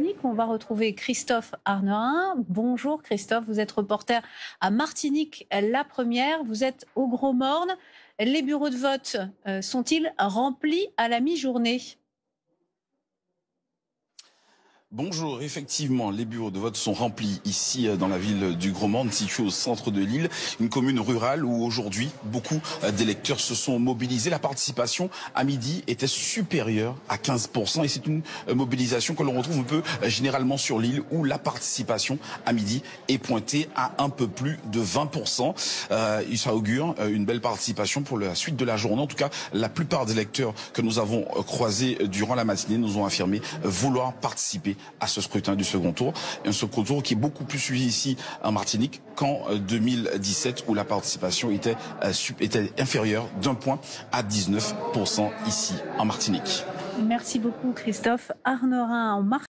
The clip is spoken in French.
Martinique. On va retrouver Christophe Arnerin. Bonjour Christophe, vous êtes reporter à Martinique, la première. Vous êtes au Gros Morne. Les bureaux de vote sont-ils remplis à la mi-journée ? Bonjour, effectivement, les bureaux de vote sont remplis ici dans la ville du Gros Morne, située au centre de l'île, une commune rurale où aujourd'hui beaucoup d'électeurs se sont mobilisés. La participation à midi était supérieure à 15% et c'est une mobilisation que l'on retrouve un peu généralement sur l'île où la participation à midi est pointée à un peu plus de 20%. Ça augure une belle participation pour la suite de la journée. En tout cas, la plupart des électeurs que nous avons croisés durant la matinée nous ont affirmé vouloir participer à ce scrutin du second tour. Un second tour qui est beaucoup plus suivi ici en Martinique qu'en 2017 où la participation était inférieure d'un point à 19% ici en Martinique. Merci beaucoup Christophe Arnerin.